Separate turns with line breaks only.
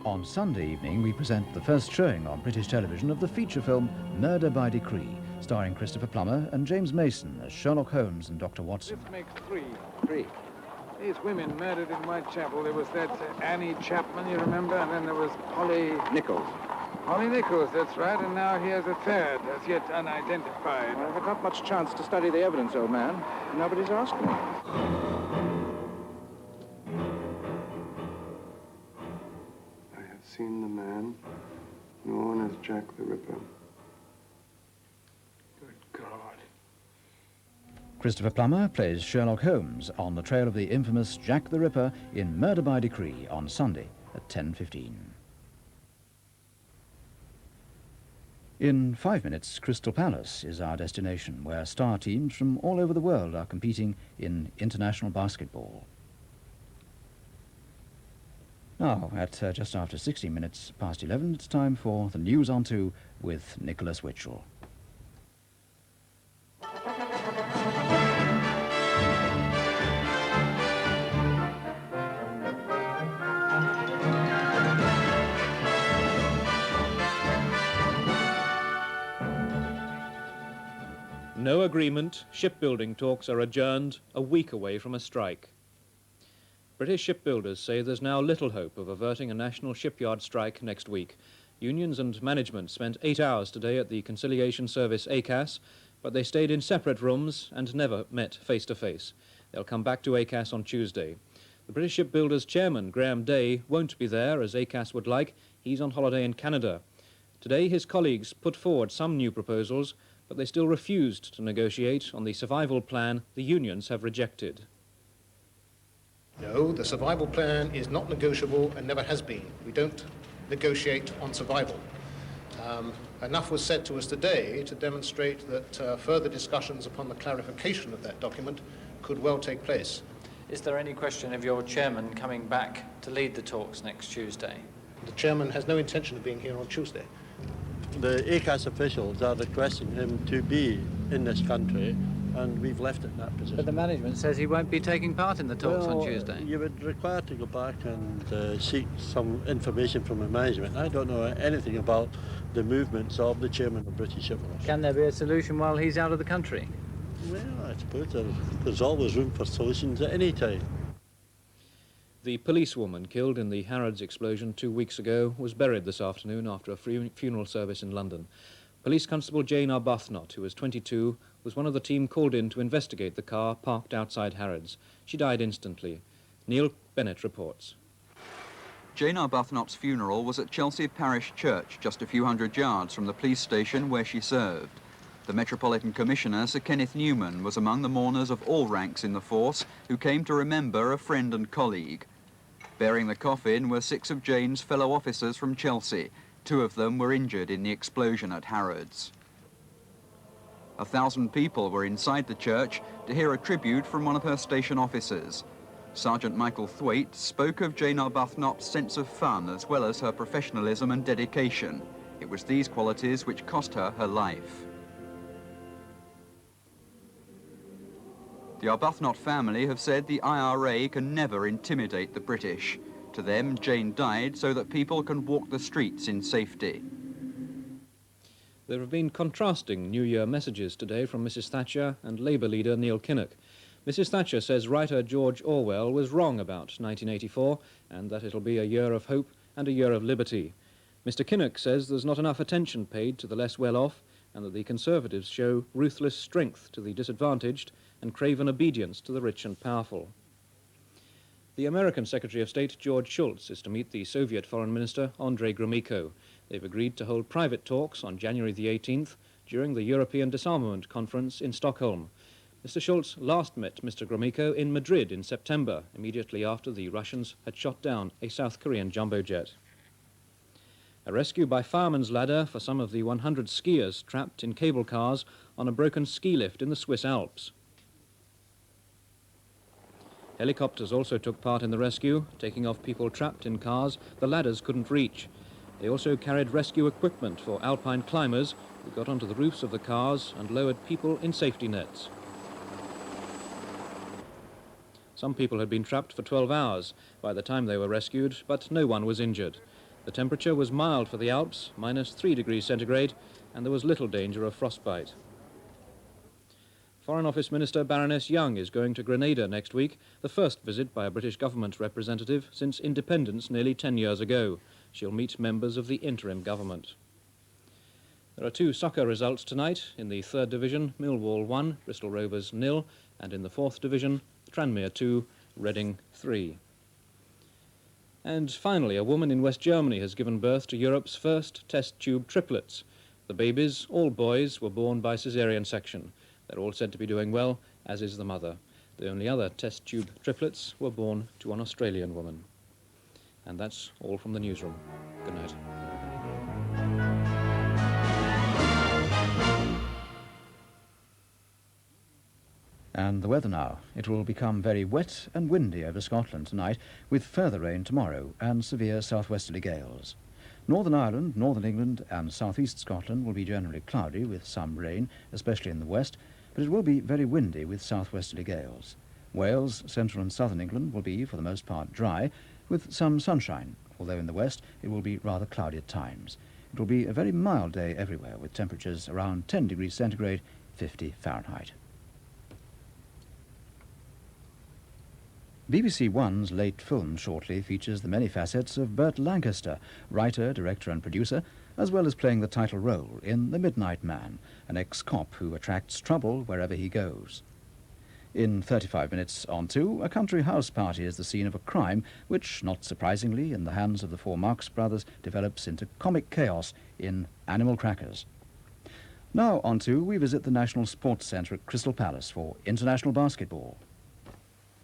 On Sunday evening, we present the first showing on British television of the feature film Murder by Decree, starring Christopher Plummer and James Mason as Sherlock Holmes and Dr. Watson.
This makes three. These women murdered in Whitechapel. There was that Annie Chapman, you remember, and then there was Polly
Nichols.
Polly Nichols, that's right, and now here's a third, as yet unidentified.
Well, I've had not much chance to study the evidence, old man. Nobody's asked me.
I have seen the man known as Jack the Ripper.
Good God.
Christopher Plummer plays Sherlock Holmes on the trail of the infamous Jack the Ripper in Murder by Decree on Sunday at 10:15. In 5 minutes, Crystal Palace is our destination, where star teams from all over the world are competing in international basketball. Now, at just after 16 minutes past 11, it's time for the News on 2 with Nicholas Witchell.
No agreement, shipbuilding talks are adjourned a week away from a strike. British shipbuilders say there's now little hope of averting a national shipyard strike next week. Unions and management spent 8 hours today at the conciliation service ACAS, but they stayed in separate rooms and never met face to face. They'll come back to ACAS on Tuesday. The British shipbuilders chairman, Graham Day, won't be there as ACAS would like. He's on holiday in Canada. Today his colleagues put forward some new proposals, but they still refused to negotiate on the survival plan the unions have rejected.
No, the survival plan is not negotiable and never has been. We don't negotiate on survival. Enough was said to us today to demonstrate that further discussions upon the clarification of that document could well take place.
Is there any question of your chairman coming back to lead the talks next Tuesday?
The chairman has no intention of being here on Tuesday.
The ACAS officials are requesting him to be in this country, and we've left it in that position.
But the management says he won't be taking part in the talks on Tuesday.
You would require to go back and seek some information from the management. I don't know anything about the movements of the chairman of British Shipbuilding.
Can there be a solution while he's out of the country?
Well, I suppose there's always room for solutions at any time.
The policewoman killed in the Harrods explosion 2 weeks ago was buried this afternoon after a funeral service in London. Police Constable Jane Arbuthnot, who was 22, was one of the team called in to investigate the car parked outside Harrods. She died instantly. Neil Bennett reports.
Jane Arbuthnot's funeral was at Chelsea Parish Church, just a few hundred yards from the police station where she served. The Metropolitan Commissioner, Sir Kenneth Newman, was among the mourners of all ranks in the force who came to remember a friend and colleague. Bearing the coffin were 6 of Jane's fellow officers from Chelsea. 2 of them were injured in the explosion at Harrods. 1,000 people were inside the church to hear a tribute from one of her station officers. Sergeant Michael Thwaite spoke of Jane Arbuthnot's sense of fun as well as her professionalism and dedication. It was these qualities which cost her her life. The Arbuthnot family have said the IRA can never intimidate the British. To them, Jane died so that people can walk the streets in safety.
There have been contrasting New Year messages today from Mrs. Thatcher and Labour leader Neil Kinnock. Mrs. Thatcher says writer George Orwell was wrong about 1984 and that it'll be a year of hope and a year of liberty. Mr. Kinnock says there's not enough attention paid to the less well-off and that the Conservatives show ruthless strength to the disadvantaged and craven obedience to the rich and powerful. The American Secretary of State, George Shultz, is to meet the Soviet Foreign Minister, Andrei Gromyko. They've agreed to hold private talks on January the 18th during the European Disarmament Conference in Stockholm. Mr. Shultz last met Mr. Gromyko in Madrid in September, immediately after the Russians had shot down a South Korean jumbo jet. A rescue by fireman's ladder for some of the 100 skiers trapped in cable cars on a broken ski lift in the Swiss Alps. Helicopters also took part in the rescue, taking off people trapped in cars the ladders couldn't reach. They also carried rescue equipment for alpine climbers who got onto the roofs of the cars and lowered people in safety nets. Some people had been trapped for 12 hours by the time they were rescued, but no one was injured. The temperature was mild for the Alps, -3 degrees centigrade, and there was little danger of frostbite. Foreign Office Minister Baroness Young is going to Grenada next week, the first visit by a British government representative since independence nearly 10 years ago. She'll meet members of the interim government. There are 2 soccer results tonight. In the 3rd Division, Millwall 1, Bristol Rovers 0, and in the 4th Division, Tranmere 2, Reading 3. And finally, a woman in West Germany has given birth to Europe's first test tube triplets. The babies, all boys, were born by caesarean section. They're all said to be doing well, as is the mother. The only other test tube triplets were born to an Australian woman. And that's all from the newsroom. Good night.
And the weather now. It will become very wet and windy over Scotland tonight, with further rain tomorrow and severe southwesterly gales. Northern Ireland, Northern England and southeast Scotland will be generally cloudy with some rain, especially in the west, but it will be very windy with southwesterly gales. Wales, central and southern England will be, for the most part, dry, with some sunshine, although in the west it will be rather cloudy at times. It will be a very mild day everywhere, with temperatures around 10 degrees centigrade, 50 Fahrenheit. BBC One's late film shortly features the many facets of Burt Lancaster, writer, director and producer, as well as playing the title role in The Midnight Man, an ex-cop who attracts trouble wherever he goes. In 35 minutes on 2, a country house party is the scene of a crime which, not surprisingly, in the hands of the 4 Marx brothers, develops into comic chaos in Animal Crackers. Now on 2, we visit the National Sports Centre at Crystal Palace for international basketball.